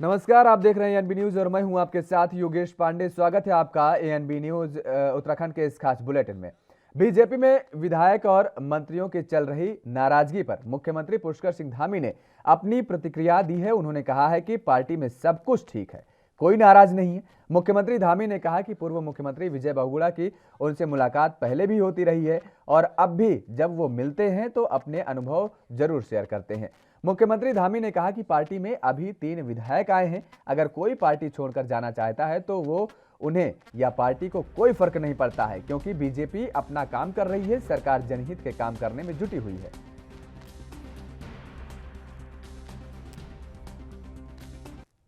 नमस्कार, आप देख रहे हैं एएनबी न्यूज और मैं हूं आपके साथ योगेश पांडे। स्वागत है आपका एएनबी न्यूज उत्तराखंड के इस खास बुलेटिन में। बीजेपी में विधायक और मंत्रियों की चल रही नाराजगी पर मुख्यमंत्री पुष्कर सिंह धामी ने अपनी प्रतिक्रिया दी है। उन्होंने कहा है कि पार्टी में सब कुछ ठीक है, कोई नाराज नहीं है। मुख्यमंत्री धामी ने कहा कि पूर्व मुख्यमंत्री विजय बहुगुणा की उनसे मुलाकात पहले भी होती रही है और अब भी जब वो मिलते हैं तो अपने अनुभव जरूर शेयर करते हैं। मुख्यमंत्री धामी ने कहा कि पार्टी में अभी 3 विधायक आए हैं। अगर कोई पार्टी छोड़कर जाना चाहता है तो वो उन्हें या पार्टी को कोई फर्क नहीं पड़ता है, क्योंकि बीजेपी अपना काम कर रही है, सरकार जनहित के काम करने में जुटी हुई है।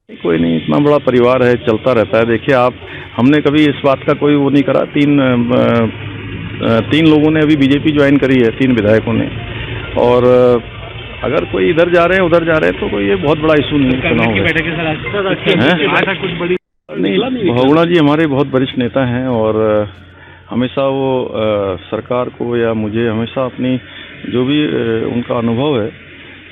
कोई नहीं, इतना बड़ा परिवार है, चलता रहता है। देखिए आप, हमने कभी इस बात का कोई वो नहीं करा। तीन लोगों ने अभी बीजेपी ज्वाइन करी है, 3 विधायकों ने। और अगर कोई इधर जा रहे हैं उधर जा रहे हैं तो कोई ये बहुत बड़ा इशू नहीं चुनाव नहीं। बहुगुणा जी हमारे बहुत वरिष्ठ नेता हैं और हमेशा वो सरकार को या मुझे हमेशा अपनी जो भी उनका अनुभव है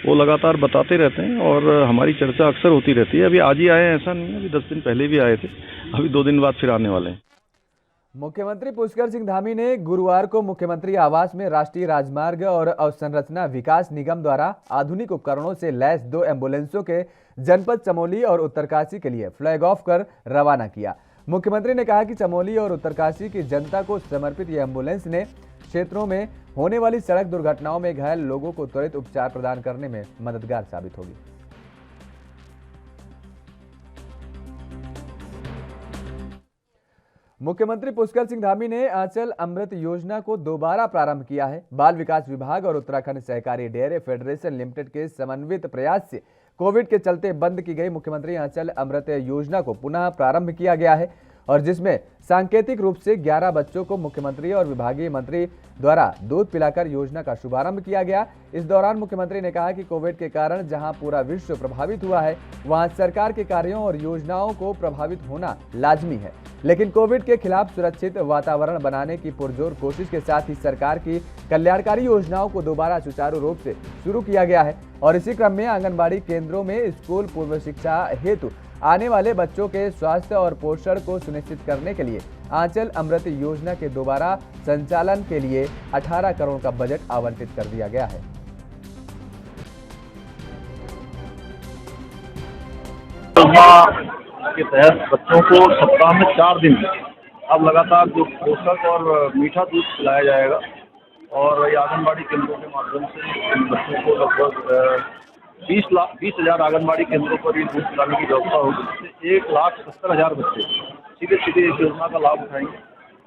वो लगातार बताते रहते हैं और हमारी चर्चा अक्सर होती रहती है। अभी आज ही आए हैं ऐसा नहीं है, अभी 10 दिन पहले भी आए थे, अभी 2 दिन बाद फिर आने वाले हैं। मुख्यमंत्री पुष्कर सिंह धामी ने गुरुवार को मुख्यमंत्री आवास में राष्ट्रीय राजमार्ग और अवसंरचना विकास निगम द्वारा आधुनिक उपकरणों से लैस 2 एम्बुलेंसों के जनपद चमोली और उत्तरकाशी के लिए फ्लैग ऑफ कर रवाना किया। मुख्यमंत्री ने कहा कि चमोली और उत्तरकाशी की जनता को समर्पित ये एम्बुलेंस ने क्षेत्रों में होने वाली सड़क दुर्घटनाओं में घायल लोगों को त्वरित उपचार प्रदान करने में मददगार साबित होगी। मुख्यमंत्री पुष्कर सिंह धामी ने आंचल अमृत योजना को दोबारा प्रारंभ किया है। बाल विकास विभाग और उत्तराखंड सहकारी डेयरी फेडरेशन लिमिटेड के समन्वित प्रयास से कोविड के चलते बंद की गई मुख्यमंत्री आंचल अमृत योजना को पुनः प्रारंभ किया गया है और जिसमें सांकेतिक रूप से 11 बच्चों को मुख्यमंत्री और विभागीय मंत्री द्वारा दूध पिलाकर योजना का शुभारंभ किया गया। इस दौरान मुख्यमंत्री ने कहा कि कोविड के कारण जहां पूरा विश्व प्रभावित हुआ है, वहां सरकार के कार्यों और योजनाओं को प्रभावित होना लाजमी है, लेकिन कोविड के खिलाफ सुरक्षित वातावरण बनाने की पुरजोर कोशिश के साथ ही सरकार की कल्याणकारी योजनाओं को दोबारा सुचारू रूप से शुरू किया गया है। और इसी क्रम में आंगनबाड़ी केंद्रों में स्कूल पूर्व शिक्षा हेतु आने वाले बच्चों के स्वास्थ्य और पोषण को सुनिश्चित करने के लिए आंचल अमृत योजना के दोबारा संचालन के लिए 18 करोड़ का बजट आवंटित कर दिया गया है। के तहत बच्चों को सप्ताह में 4 दिन अब लगातार जो पोषक और मीठा दूध पिलाया जाएगा और ये आंगनबाड़ी केंद्रों के माध्यम से इन बच्चों को लगभग 20,000 आंगनबाड़ी केंद्रों पर ये दूध पिलाने की व्यवस्था होगी, जिससे 1,70,000 बच्चे सीधे सीधे इस योजना का लाभ उठाएंगे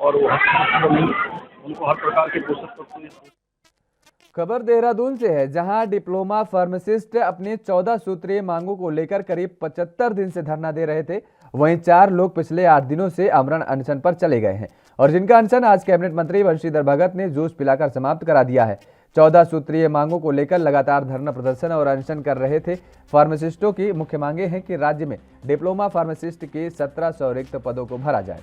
और वो उनको हर प्रकार के पोषक तत्व। खबर देहरादून से है, जहां डिप्लोमा फार्मासिस्ट अपने 14 सूत्रीय मांगों को लेकर करीब 75 दिन से धरना दे रहे थे। वहीं 4 लोग पिछले 8 दिनों से आमरण अनशन पर चले गए हैं और जिनका अनशन आज कैबिनेट मंत्री बंशीधर भगत ने जूस पिलाकर समाप्त करा दिया है। 14 सूत्रीय मांगों को लेकर लगातार धरना प्रदर्शन और अनशन कर रहे थे फार्मासिस्टों की मुख्य मांगे हैं कि राज्य में डिप्लोमा फार्मासिस्ट के 1700 रिक्त पदों को भरा जाए।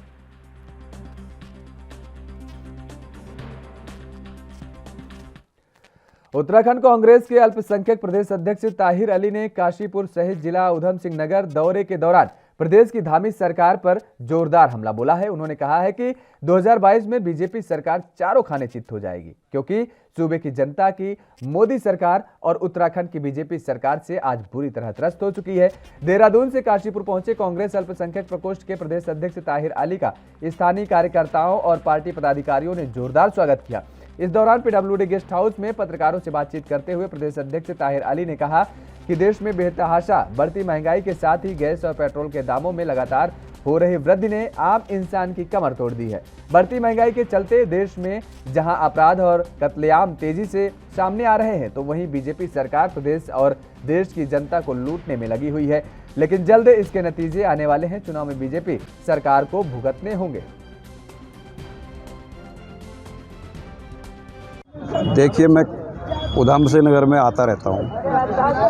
उत्तराखंड कांग्रेस के अल्पसंख्यक प्रदेश अध्यक्ष ताहिर अली ने काशीपुर सहित जिला उधम सिंह नगर दौरे के दौरान प्रदेश की धामी सरकार पर जोरदार हमला बोला है। उन्होंने कहा है कि 2022 में बीजेपी सरकार चारों खाने चित्त हो जाएगी, क्योंकि सूबे की जनता की मोदी सरकार और उत्तराखंड की बीजेपी सरकार से आज बुरी तरह त्रस्त हो चुकी है। देहरादून से काशीपुर पहुंचे कांग्रेस अल्पसंख्यक प्रकोष्ठ के प्रदेश अध्यक्ष ताहिर अली का स्थानीय कार्यकर्ताओं और पार्टी पदाधिकारियों ने जोरदार स्वागत किया। इस दौरान पीडब्ल्यूडी गेस्ट हाउस में पत्रकारों से बातचीत करते हुए प्रदेश अध्यक्ष ताहिर अली ने कहा कि देश में बेतहाशा बढ़ती महंगाई के साथ ही गैस और पेट्रोल के दामों में लगातार हो रही वृद्धि ने आम इंसान की कमर तोड़ दी है। बढ़ती महंगाई के चलते देश में जहां अपराध और कत्लेआम तेजी से सामने आ रहे हैं, तो वहीं बीजेपी सरकार प्रदेश और देश की जनता को लूटने में लगी हुई है, लेकिन जल्द इसके नतीजे आने वाले हैं। चुनाव में बीजेपी सरकार को भुगतने होंगे। देखिए, मैं उधम सिंह नगर में आता रहता हूं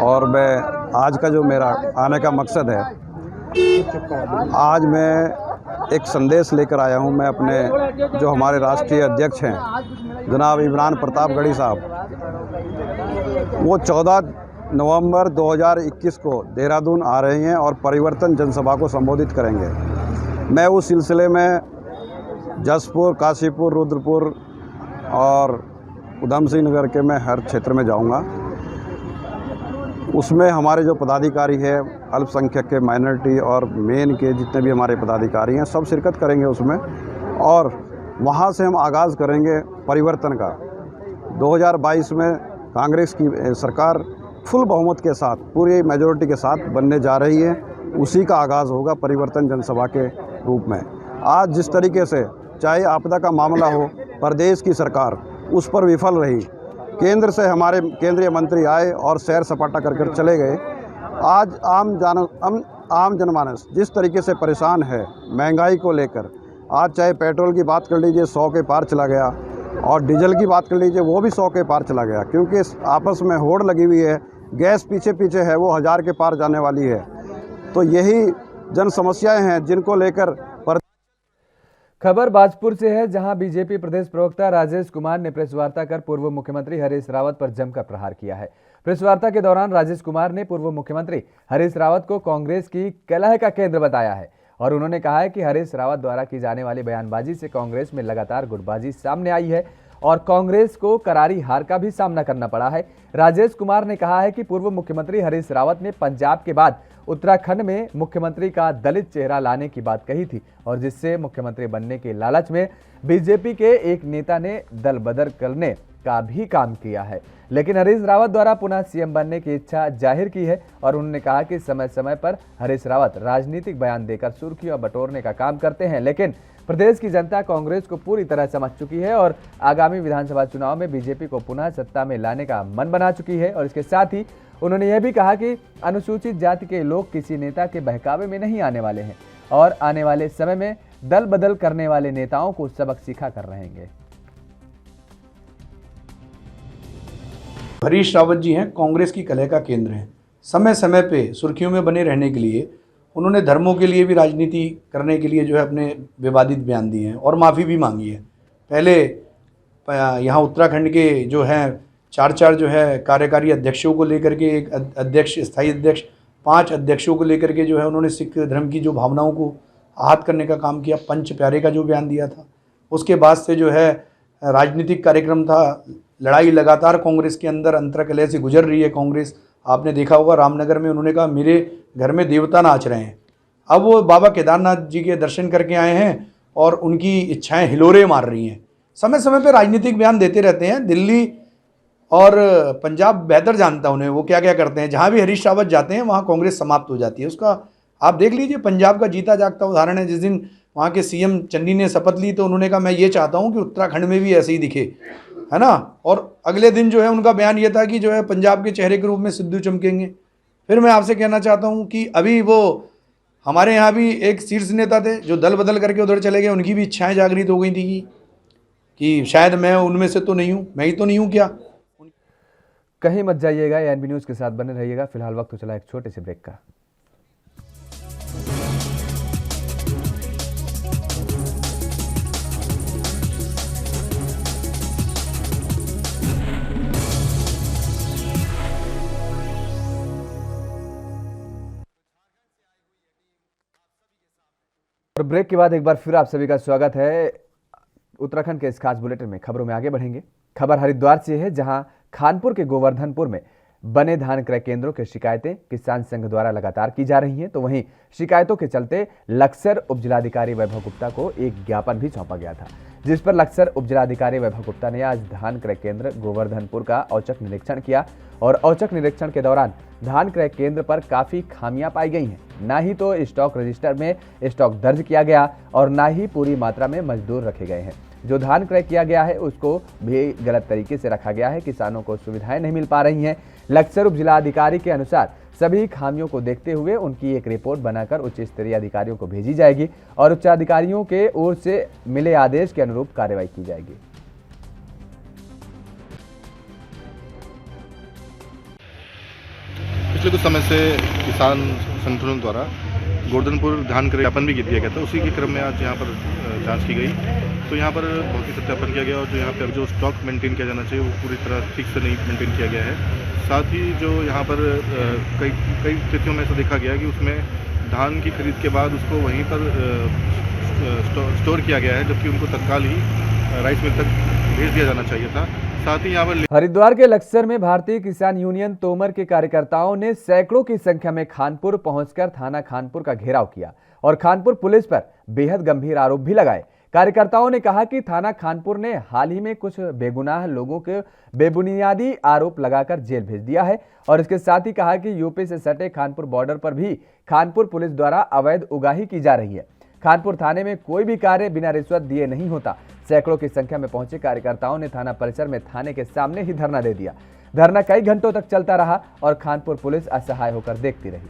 और मैं आज का जो मेरा आने का मकसद है, आज मैं एक संदेश लेकर आया हूं। मैं अपने जो हमारे राष्ट्रीय अध्यक्ष हैं जनाब इमरान प्रताप गढ़ी साहब, वो 14 नवंबर 2021 को देहरादून आ रहे हैं और परिवर्तन जनसभा को संबोधित करेंगे। मैं उस सिलसिले में जसपुर, काशीपुर, रुद्रपुर और उधम सिंह नगर के मैं हर क्षेत्र में जाऊंगा। उसमें हमारे जो पदाधिकारी है, अल्पसंख्यक के, माइनॉरिटी और मेन के जितने भी हमारे पदाधिकारी हैं, सब शिरकत करेंगे उसमें, और वहां से हम आगाज़ करेंगे परिवर्तन का। 2022 में कांग्रेस की सरकार फुल बहुमत के साथ, पूरी मेजॉरिटी के साथ बनने जा रही है। उसी का आगाज़ होगा परिवर्तन जनसभा के रूप में। आज जिस तरीके से चाहे आपदा का मामला हो, प्रदेश की सरकार उस पर विफल रही, केंद्र से हमारे केंद्रीय मंत्री आए और सैर सपाटा कर चले गए। आज आम जनमानस जिस तरीके से परेशान है महंगाई को लेकर, आज चाहे पेट्रोल की बात कर लीजिए 100 के पार चला गया, और डीजल की बात कर लीजिए वो भी 100 के पार चला गया, क्योंकि आपस में होड़ लगी हुई है। गैस पीछे है, वो 1000 के पार जाने वाली है। तो यही जन समस्याएं हैं जिनको लेकर खबर बाजपुर से है, जहां बीजेपी प्रदेश प्रवक्ता राजेश कुमार ने प्रेस वार्ता कर पूर्व मुख्यमंत्री हरीश रावत पर जमकर प्रहार किया है। प्रेस वार्ता के दौरान राजेश कुमार ने पूर्व मुख्यमंत्री हरीश रावत को कांग्रेस की कलह का केंद्र बताया है और उन्होंने कहा है कि हरीश रावत द्वारा की जाने वाली बयानबाजी से कांग्रेस में लगातार गुटबाजी सामने आई है और कांग्रेस को करारी हार का भी सामना करना पड़ा है। राजेश कुमार ने कहा है कि पूर्व मुख्यमंत्री हरीश रावत ने पंजाब के बाद उत्तराखंड में मुख्यमंत्री का दलित चेहरा लाने की बात कही थी और जिससे मुख्यमंत्री बनने के लालच में बीजेपी के एक नेता ने दल बदल करने का भी काम किया है, लेकिन हरीश रावत द्वारा पुनः सीएम बनने की इच्छा जाहिर की है और उन्होंने कहा कि समय समय पर हरीश रावत राजनीतिक बयान देकर सुर्खियां बटोरने का काम करते हैं, लेकिन प्रदेश की जनता कांग्रेस को पूरी तरह समझ चुकी है और आगामी विधानसभा चुनाव में बीजेपी को पुनः सत्ता में लाने का मन बना चुकी है। और इसके साथ ही उन्होंने यह भी कहा कि अनुसूचित जाति के लोग किसी नेता के बहकावे में नहीं आने वाले हैं और आने वाले समय में दल बदल करने वाले नेताओं को सबक सिखा कर रहेंगे। हरीश रावत जी हैं, कांग्रेस की कलह का केंद्र हैं। समय समय पे सुर्खियों में बने रहने के लिए उन्होंने धर्मों के लिए भी राजनीति करने के लिए जो है अपने विवादित बयान दिए हैं और माफ़ी भी मांगी है। पहले यहाँ उत्तराखंड के जो हैं चार जो है कार्यकारी अध्यक्षों को लेकर के, एक अध्यक्ष, स्थायी अध्यक्ष, 5 अध्यक्षों को लेकर के जो है उन्होंने सिख धर्म की जो भावनाओं को आहत करने का काम किया। पंच प्यारे का जो बयान दिया था, उसके बाद से जो है राजनीतिक कार्यक्रम था। लड़ाई लगातार कांग्रेस के अंदर अंतर्कलह से गुजर रही है कांग्रेस। आपने देखा होगा रामनगर में उन्होंने कहा मेरे घर में देवता नाच रहे हैं। अब वो बाबा केदारनाथ जी के दर्शन करके आए हैं और उनकी इच्छाएं हिलोरे मार रही हैं। समय समय पर राजनीतिक बयान देते रहते हैं। दिल्ली और पंजाब बेहतर जानता उन्हें, वो क्या क्या करते हैं। जहाँ भी हरीश रावत जाते हैं वहाँ कांग्रेस समाप्त हो जाती है। उसका आप देख लीजिए, पंजाब का जीता जागता उदाहरण है। जिस दिन वहाँ के सीएम चन्नी ने शपथ ली तो उन्होंने कहा मैं ये चाहता हूँ कि उत्तराखंड में भी ऐसे ही दिखे, है ना। और अगले दिन जो है उनका बयान ये था कि जो है पंजाब के चेहरे के रूप में सिद्धू चमकेंगे। फिर मैं आपसे कहना चाहता हूँ कि अभी वो हमारे यहाँ भी एक शीर्ष नेता थे जो दल बदल करके उधर चले गए। उनकी भी इच्छाएं जागृत हो गई थी कि शायद मैं उनमें से तो नहीं हूँ, मैं ही तो नहीं हूँ क्या। कहीं मत जाइएगा, एएनबी न्यूज़ के साथ बने रहिएगा। फिलहाल वक्त तो चला एक छोटे से ब्रेक का। और ब्रेक के बाद एक बार फिर आप सभी का स्वागत है उत्तराखंड के इस खास बुलेटिन में। खबरों में आगे बढ़ेंगे। खबर हरिद्वार से है, जहां खानपुर के गोवर्धनपुर में बने धान क्रय केंद्रों की शिकायतें किसान संघ द्वारा लगातार की जा रही हैं, तो वहीं शिकायतों के चलते लक्सर उपजिलाधिकारी वैभव गुप्ता को एक ज्ञापन भी सौंपा गया था, जिस पर लक्सर उपजिलाधिकारी वैभव गुप्ता ने आज धान क्रय केंद्र गोवर्धनपुर का औचक निरीक्षण किया और औचक निरीक्षण के दौरान धान क्रय केंद्र पर काफी खामियां पाई गई हैं। ना ही तो स्टॉक रजिस्टर में स्टॉक दर्ज किया गया और ना ही पूरी मात्रा में मजदूर रखे गए हैं। जो धान क्रय किया गया है उसको भी गलत तरीके से रखा गया है। किसानों को सुविधाएं नहीं मिल पा रही हैं। लक्सर उपजिलाधिकारी के अनुसार सभी खामियों को देखते हुए उनकी एक रिपोर्ट बनाकर उच्च स्तरीय अधिकारियों को भेजी जाएगी और उच्च अधिकारियों के ओर से मिले आदेश के अनुरूप कार्रवाई की जाएगी। पिछले कुछ समय से किसान संगठनों द्वारा गोवर्धनपुर धान क्रय ज्ञापन भी दिया गया था। उसी के क्रम में आज यहाँ पर जांच की गई तो यहाँ पर बहुत ही सत्यापन किया गया और जो यहाँ पर जो स्टॉक मेंटेन किया जाना चाहिए वो पूरी तरह ठीक से नहीं मेंटेन किया गया है। साथ ही जो यहाँ पर कई स्थितियों में ऐसा देखा गया कि उसमें धान की खरीद के बाद उसको वहीं पर स्टोर किया गया है, जबकि उनको तत्काल ही राइस मिल तक भेज दिया जाना चाहिए था। साथ ही यहाँ पर हरिद्वार के लक्सर में भारतीय किसान यूनियन तोमर के कार्यकर्ताओं ने सैकड़ों की संख्या में खानपुर पहुंचकर थाना खानपुर का घेराव किया और खानपुर पुलिस पर बेहद गंभीर आरोप भी लगाए। कार्यकर्ताओं ने कहा कि थाना खानपुर ने हाल ही में कुछ बेगुनाह लोगों के बेबुनियादी आरोप लगाकर जेल भेज दिया है और इसके साथ ही कहा कि यूपी से सटे खानपुर बॉर्डर पर भी खानपुर पुलिस द्वारा अवैध उगाही की जा रही है। खानपुर थाने में कोई भी कार्य बिना रिश्वत दिए नहीं होता। सैकड़ों की संख्या में पहुंचे कार्यकर्ताओं ने थाना परिसर में थाने के सामने ही धरना दे दिया। धरना कई घंटों तक चलता रहा और खानपुर पुलिस असहाय होकर देखती रही।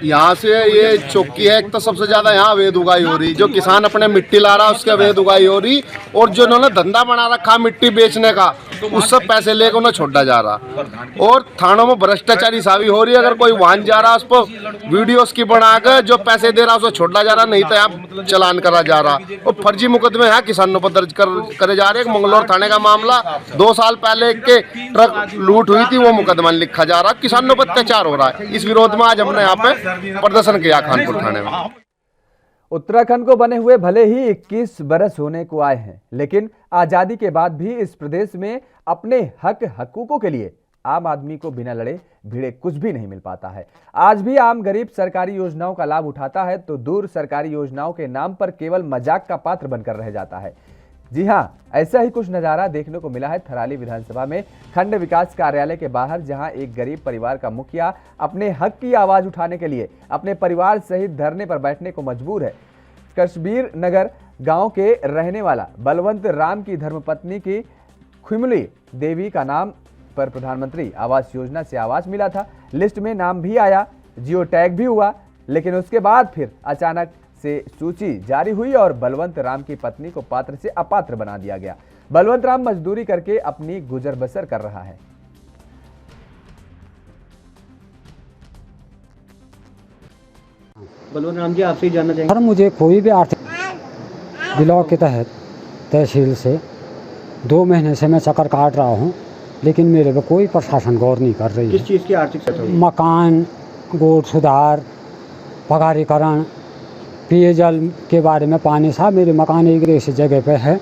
यहाँ से ये चौकी है, एक तो सबसे ज्यादा यहाँ अवैध उगाई हो रही, जो किसान अपने मिट्टी ला रहा है उसके अवैध उगाई हो रही, और जो इन्होंने धंधा बना रखा मिट्टी बेचने का उससे पैसे लेकर उन्हें छोड़ा जा रहा, और थानों में भ्रष्टाचारी सावी हो रही है। अगर कोई वाहन जा रहा है उस पर वीडियोस की बनाकर जो पैसे दे रहा है उसे छोड़ा जा रहा, नहीं तो यहाँ चलान करा जा रहा, और फर्जी मुकदमे यहाँ किसानों पर दर्ज करे जा रहे हैं। मंगलौर थाने का मामला 2 साल पहले के ट्रक लूट हुई थी, वो मुकदमा लिखा जा रहा, किसानों पर अत्याचार हो रहा है। इस विरोध में आज हमने यहाँ पे प्रदर्शन किया खानपुर थाने में। उत्तराखंड को बने हुए भले ही 21 बरस होने को आए हैं, लेकिन आजादी के बाद भी इस प्रदेश में अपने हकूकों के लिए आम आदमी को बिना लड़े भिड़े कुछ भी नहीं मिल पाता है। आज भी आम गरीब सरकारी योजनाओं का लाभ उठाता है तो दूर सरकारी योजनाओं के नाम पर केवल मजाक का पात्र बनकर रह जाता है। जी हां, ऐसा ही कुछ नजारा देखने को मिला है थराली विधानसभा में खंड विकास कार्यालय के बाहर, जहां एक गरीब परिवार का मुखिया अपने हक की आवाज उठाने के लिए अपने परिवार सहित धरने पर बैठने को मजबूर है। कश्मीर नगर गांव के रहने वाला बलवंत राम की धर्मपत्नी की खुमली देवी का नाम पर प्रधानमंत्री आवास योजना से आवास मिला था। लिस्ट में नाम भी आया, जियो टैग भी हुआ, लेकिन उसके बाद फिर अचानक से सूची जारी हुई और बलवंत राम की पत्नी को पात्र से अपात्र बना दिया गया। बलवंत राम मजदूरी करके अपनी गुजर बसर कर रहा है। बलवंत राम जी, आपसे जानना चाहेंगे सर, मुझे कोई भी आर्थिक ब्लॉक के तहत तहसील से 2 महीने से मैं चक्कर काट रहा हूँ, लेकिन मेरे पे कोई प्रशासन गौर नहीं कर रही है। किस चीज़ की आर्थिक सहायता? मकान, गोद सुधार, पगारीकरण, पेयजल के बारे में। पानी साहब, मेरे मकान एक ऐसी जगह पे है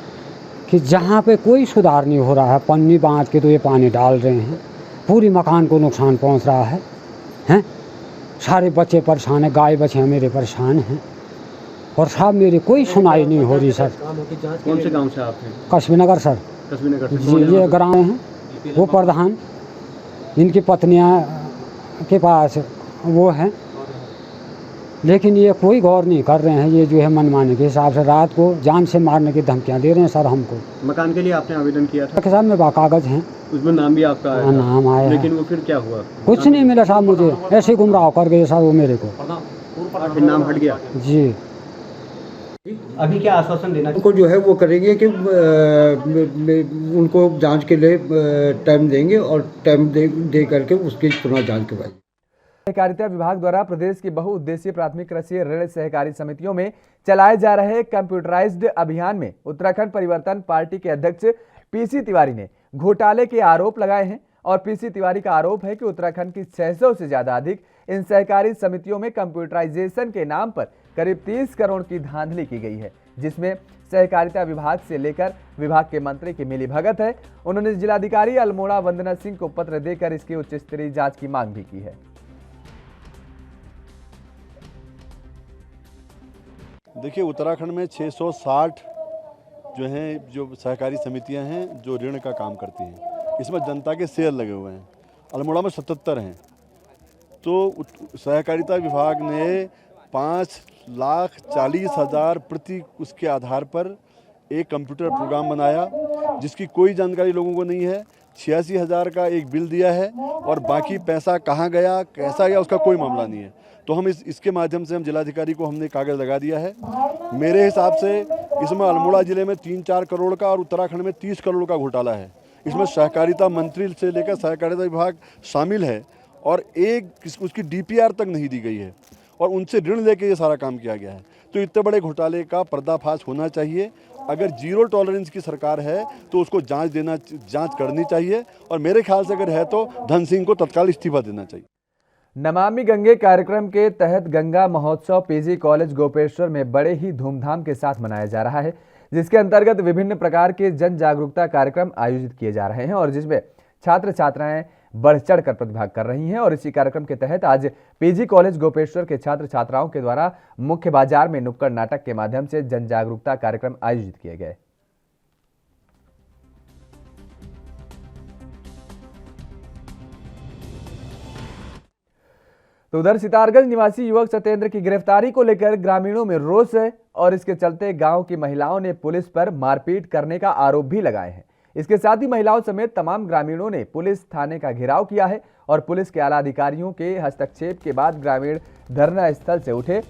कि जहाँ पे कोई सुधार नहीं हो रहा है। पन्नी बांध के तो ये पानी डाल रहे हैं, पूरी मकान को नुकसान पहुँच रहा है। सारे बच्चे परेशान हैं, गाय बच्चे मेरे परेशान हैं, और साहब मेरी कोई सुनाई नहीं हो रही सर। कौन से गांव से आप हैं? कश्मीर नगर सर। कश्मीर नगर जी, ये ग्राम हैं, वो प्रधान, इनकी पत्नियां के पास वो हैं, लेकिन ये कोई गौर नहीं कर रहे हैं। ये जो है मनमाने के हिसाब से रात को जान से मारने की धमकियां दे रहे हैं सर हमको। मकान के लिए आपने आवेदन किया था? साहब मेरे पास कागज हैं, उसमें नाम भी आपका आया? नाम आया, लेकिन वो फिर क्या हुआ? कुछ नहीं मिला साहब, मुझे ऐसे गुमराह कर गए साहब वो मेरे को। फिर नाम हट गया? जी। अभी क्या आश्वासन देना? उनको जो है वो करेंगे कि उनको जांच के लिए टाइम देंगे और टाइम दे करके उसकी पुनः जांच करवाएंगे। सहकारिता विभाग द्वारा प्रदेश की बहुउद्देशीय प्राथमिक कृषि ऋण सहकारी समितियों में चलाए जा रहे कंप्यूटराइज्ड अभियान में उत्तराखंड परिवर्तन पार्टी के अध्यक्ष पीसी तिवारी ने घोटाले के आरोप लगाए हैं और पीसी तिवारी का आरोप है कि उत्तराखंड की 600 से ज्यादा अधिक इन सहकारी समितियों में कंप्यूटराइजेशन के नाम पर करीब 30 करोड़ की धांधली की गई है, जिसमें सहकारिता विभाग से लेकर विभाग के मंत्री की मिलीभगत है। उन्होंने जिलाधिकारी अल्मोड़ा वंदना सिंह को पत्र देकर इसकी उच्च स्तरीय जांच की मांग भी की है। देखिए, उत्तराखंड में 660 जो सहकारी समितियां हैं जो ऋण का काम करती हैं, इसमें जनता के शेयर लगे हुए हैं। अल्मोड़ा में 77 हैं। तो सहकारिता विभाग ने 5,40,000 प्रति उसके आधार पर एक कंप्यूटर प्रोग्राम बनाया, जिसकी कोई जानकारी लोगों को नहीं है। 86,000 का एक बिल दिया है और बाकी पैसा कहाँ गया, कैसा गया, उसका कोई मामला नहीं है। तो हम इसके माध्यम से हम जिलाधिकारी को हमने कागज़ लगा दिया है। मेरे हिसाब से इसमें अल्मोड़ा ज़िले में 3-4 करोड़ का और उत्तराखंड में 30 करोड़ का घोटाला है। इसमें सहकारिता मंत्री से लेकर सहकारिता विभाग शामिल है और उसकी DPR तक नहीं दी गई है और उनसे ऋण लेके ये सारा काम किया गया है। तो इतने बड़े घोटाले का पर्दाफाश होना चाहिए। अगर जीरो टॉलरेंस की सरकार है तो उसको जांच करनी चाहिए और मेरे ख्याल से अगर है तो धन सिंह को तत्काल इस्तीफा देना चाहिए। नमामि गंगे कार्यक्रम के तहत गंगा महोत्सव PG कॉलेज गोपेश्वर में बड़े ही धूमधाम के साथ मनाया जा रहा है, जिसके अंतर्गत विभिन्न प्रकार के जन जागरूकता कार्यक्रम आयोजित किए जा रहे हैं और जिसमें छात्र छात्राएं बढ़ चढ़कर प्रतिभाग कर रही हैं। और इसी कार्यक्रम के तहत आज PG कॉलेज गोपेश्वर के छात्र छात्राओं के द्वारा मुख्य बाजार में नुक्कड़ नाटक के माध्यम से जन जागरूकता कार्यक्रम आयोजित किए गए। तो उधर सितारगंज निवासी युवक सत्येंद्र की गिरफ्तारी को लेकर ग्रामीणों में रोष है और इसके चलते गांव की महिलाओं ने पुलिस पर मारपीट करने का आरोप भी लगाए हैं। इसके साथ ही महिलाओं समेत तमाम ग्रामीणों ने पुलिस थाने का घेराव किया है और पुलिस के आला अधिकारियों के हस्तक्षेप के बाद ग्रामीण धरना स्थल से उठे।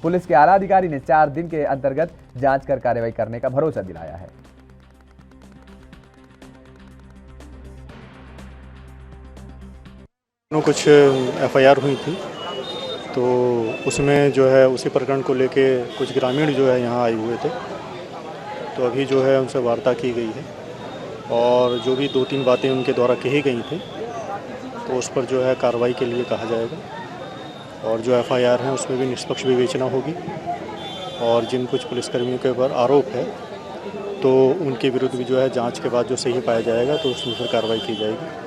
पुलिस के आला अधिकारी ने 4 दिन के अंतर्गत जांच कर कार्रवाई करने का भरोसा दिलाया है। कुछ FIR हुई थी तो उसमें जो है उसी प्रकरण को लेके कुछ ग्रामीण जो है यहाँ आए हुए थे, तो अभी जो है उनसे वार्ता की गई है और जो भी 2-3 बातें उनके द्वारा कही गई थी तो उस पर जो है कार्रवाई के लिए कहा जाएगा और जो FIR है उसमें भी निष्पक्ष विवेचना होगी और जिन कुछ पुलिसकर्मियों के ऊपर आरोप है तो उनके विरुद्ध भी जो है जांच के बाद जो सही पाया जाएगा तो उसमें फिर कार्रवाई की जाएगी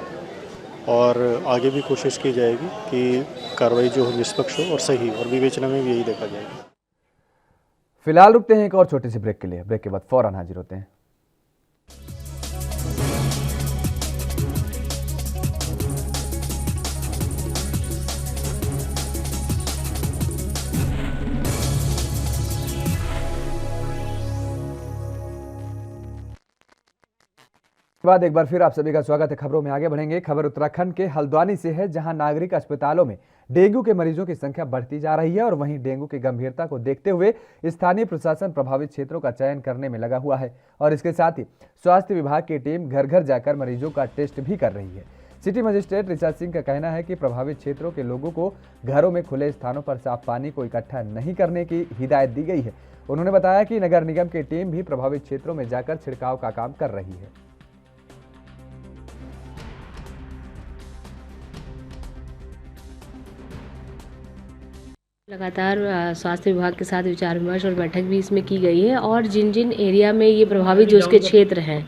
और आगे भी कोशिश की जाएगी कि कार्रवाई जो हो निष्पक्ष हो और सही, और विवेचना में भी यही देखा जाएगा। फिलहाल रुकते हैं एक और छोटे से ब्रेक के लिए। ब्रेक के बाद फौरन हाजिर होते हैं। बाद एक बार फिर आप सभी का स्वागत है। खबरों में आगे बढ़ेंगे। खबर उत्तराखंड के हल्द्वानी से है, जहां नागरिक अस्पतालों में डेंगू के मरीजों की संख्या बढ़ती जा रही है और वहीं डेंगू की गंभीरता को देखते हुए स्थानीय प्रशासन प्रभावित क्षेत्रों का चयन करने में लगा हुआ है और इसके साथ ही स्वास्थ्य विभाग की टीम घर घर जाकर मरीजों का टेस्ट भी कर रही है। सिटी मजिस्ट्रेट ऋचा सिंह का कहना है कि प्रभावित क्षेत्रों के लोगों को घरों में खुले स्थानों पर साफ पानी को इकट्ठा नहीं करने की हिदायत दी गई है। उन्होंने बताया कि नगर निगम की टीम भी प्रभावित क्षेत्रों में जाकर छिड़काव का काम कर रही है। लगातार स्वास्थ्य विभाग के साथ विचार विमर्श और बैठक भी इसमें की गई है और जिन जिन एरिया में ये प्रभावित जो उसके क्षेत्र हैं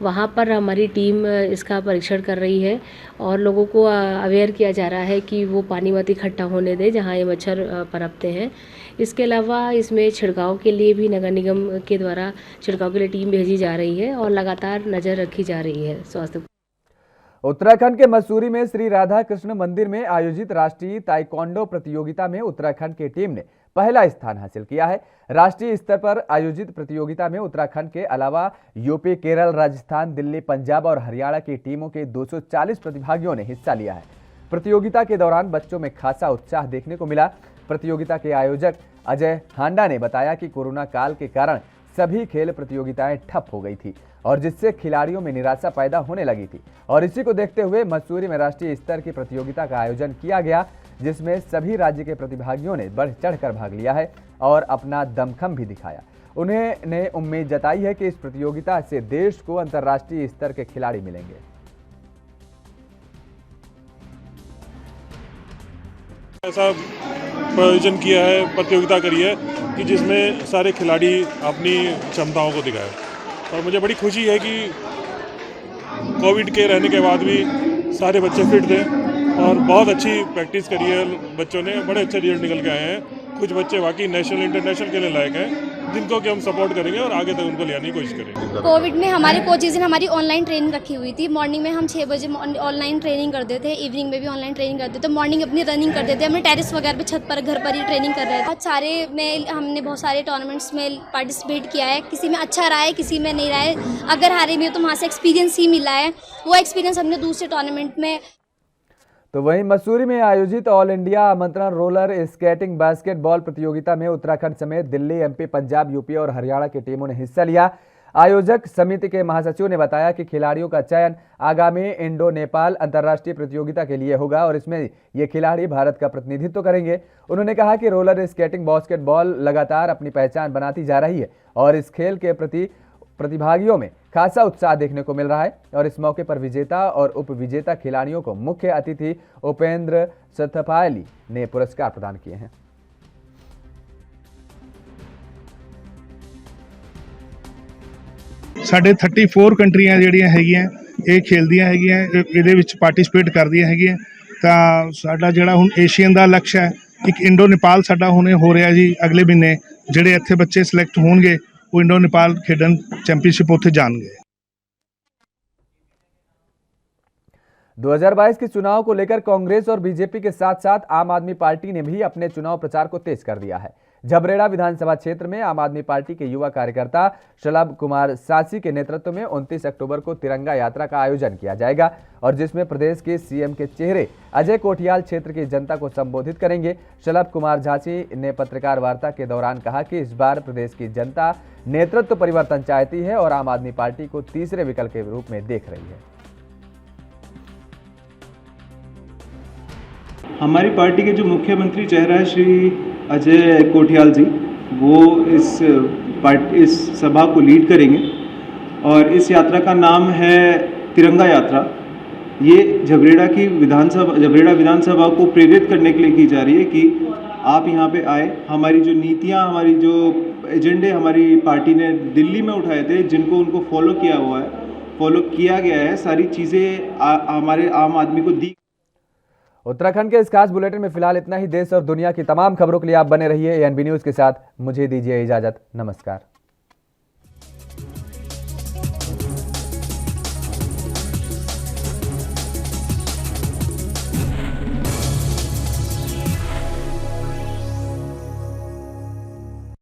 वहाँ पर हमारी टीम इसका परीक्षण कर रही है और लोगों को अवेयर किया जा रहा है कि वो पानी मत इकट्ठा होने दें जहाँ ये मच्छर पनपते हैं। इसके अलावा इसमें छिड़काव के लिए भी नगर निगम के द्वारा छिड़काव के लिए टीम भेजी जा रही है और लगातार नज़र रखी जा रही है स्वास्थ्य। उत्तराखंड के मसूरी में श्री राधा कृष्ण मंदिर में आयोजित राष्ट्रीय ताइक्वांडो प्रतियोगिता में उत्तराखंड की टीम ने पहला स्थान हासिल किया है। राष्ट्रीय स्तर पर आयोजित प्रतियोगिता में उत्तराखंड के अलावा यूपी, केरल, राजस्थान, दिल्ली, पंजाब और हरियाणा की टीमों के 240 प्रतिभागियों ने हिस्सा लिया है। प्रतियोगिता के दौरान बच्चों में खासा उत्साह देखने को मिला। प्रतियोगिता के आयोजक अजय हांडा ने बताया कि कोरोना काल के कारण सभी खेल प्रतियोगिताएं ठप हो गई थी और जिससे खिलाड़ियों में निराशा पैदा होने लगी थी और इसी को देखते हुए मसूरी में राष्ट्रीय स्तर की प्रतियोगिता का आयोजन किया गया, जिसमें सभी राज्य के प्रतिभागियों ने बढ़ चढ़कर भाग लिया है और अपना दमखम भी दिखाया। उन्होंने उम्मीद जताई है कि इस प्रतियोगिता से देश को अंतर्राष्ट्रीय स्तर के खिलाड़ी मिलेंगे। ऐसा प्रयोजन किया है, प्रतियोगिता करी है कि जिसमें सारे खिलाड़ी अपनी क्षमताओं को दिखाए और मुझे बड़ी खुशी है कि कोविड के रहने के बाद भी सारे बच्चे फिट थे और बहुत अच्छी प्रैक्टिस करी है बच्चों ने। बड़े अच्छे रिजल्ट निकल के आए हैं। कुछ बच्चे वाकई नेशनल इंटरनेशनल के लिए लायक हैं, जिनको कि हम सपोर्ट करेंगे और आगे तक उनको ले आने की कोशिश करेंगे। कोविड में हमारे कोचेज ने हमारी ऑनलाइन ट्रेनिंग रखी हुई थी। मॉर्निंग में हम 6 बजे ऑनलाइन ट्रेनिंग करते थे, इवनिंग में भी ऑनलाइन ट्रेनिंग करते थे। मॉर्निंग अपनी रनिंग करते थे, हमने टेरेस वगैरह पे छत पर घर पर ही ट्रेनिंग कर रहे थे। बहुत सारे में हमने बहुत सारे टूर्नामेंट्स में पार्टिसिपेट किया है। किसी में अच्छा रहा है, किसी में नहीं रहा है। अगर हारे में तो वहाँ से एक्सपीरियंस ही मिला है, वो एक्सपीरियंस हमने दूसरे टूर्नामेंट में। तो वहीं मसूरी में आयोजित ऑल इंडिया आमंत्रण रोलर स्केटिंग बास्केटबॉल प्रतियोगिता में उत्तराखंड समेत दिल्ली, MP, पंजाब, यूपी और हरियाणा की टीमों ने हिस्सा लिया। आयोजक समिति के महासचिव ने बताया कि खिलाड़ियों का चयन आगामी इंडो नेपाल अंतर्राष्ट्रीय प्रतियोगिता के लिए होगा और इसमें ये खिलाड़ी भारत का प्रतिनिधित्व करेंगे। उन्होंने कहा कि रोलर स्केटिंग, बास्केटबॉल लगातार अपनी पहचान बनाती जा रही है और इस खेल के प्रति प्रतिभागियों में खासा उत्साह देखने को मिल रहा है और इस मौके पर विजेता और उप विजेता खिलाड़ियों को मुख्य अतिथि उपेंद्र सथपायली ने पुरस्कार प्रदान किए हैं। ਸਾਡੇ 34 ਕੰਟਰੀਆਂ ਜਿਹੜੀਆਂ ਹੈਗੀਆਂ ਇਹ ਖੇਲਦੀਆਂ ਹੈਗੀਆਂ, ਇਹਦੇ ਵਿੱਚ ਪਾਰਟਿਸਿਪੇਟ ਕਰਦੀਆਂ ਹੈਗੀਆਂ। ਤਾਂ ਸਾਡਾ ਜਿਹੜਾ ਹੁਣ ਏਸ਼ੀਅਨ ਦਾ ਲਕਸ਼ ਹੈ, ਇੱਕ ਇੰਡੋ ਨੇਪਾਲ ਸਾਡਾ ਹੁਣੇ ਹੋ ਰਿਹਾ ਜੀ ਅਗਲੇ ਮਹੀਨੇ। ਜਿਹੜੇ ਇੱਥੇ ਬੱਚੇ ਸਿਲੈਕਟ ਹੋਣਗੇ ਉਹ ਇੰਡੋ ਨੇਪਾਲ ਖੇਡਣ ਚੈਂਪੀਅਨशिप ਉੱਥੇ ਜਾਣਗੇ। 2022 के चुनाव को लेकर कांग्रेस और बीजेपी के साथ साथ आम आदमी पार्टी ने भी अपने चुनाव प्रचार को तेज कर दिया है। झबरेड़ा विधानसभा क्षेत्र में आम आदमी पार्टी के युवा कार्यकर्ता शलभ कुमार सासी के नेतृत्व में 29 अक्टूबर को तिरंगा यात्रा का आयोजन किया जाएगा और जिसमें प्रदेश के सीएम के चेहरे अजय कोठियाल क्षेत्र की जनता को संबोधित करेंगे। शलभ कुमार झांसी ने पत्रकार वार्ता के दौरान कहा कि इस बार प्रदेश की जनता नेतृत्व परिवर्तन चाहती है और आम आदमी पार्टी को तीसरे विकल्प के रूप में देख रही है। हमारी पार्टी के जो मुख्यमंत्री चेहरा है श्री अजय कोठियाल जी, वो इस सभा को लीड करेंगे और इस यात्रा का नाम है तिरंगा यात्रा। ये झबरेड़ा विधानसभा को प्रेरित करने के लिए की जा रही है कि आप यहाँ पे आए। हमारी जो नीतियाँ, हमारी जो एजेंडे हमारी पार्टी ने दिल्ली में उठाए थे, जिनको उनको फॉलो किया गया है, सारी चीज़ें हमारे आम आदमी को दी। उत्तराखंड के इस खास बुलेटिन में फिलहाल इतना ही। देश और दुनिया की तमाम खबरों के लिए आप बने रहिए एएनबी न्यूज़ के साथ। मुझे दीजिए इजाजत। नमस्कार।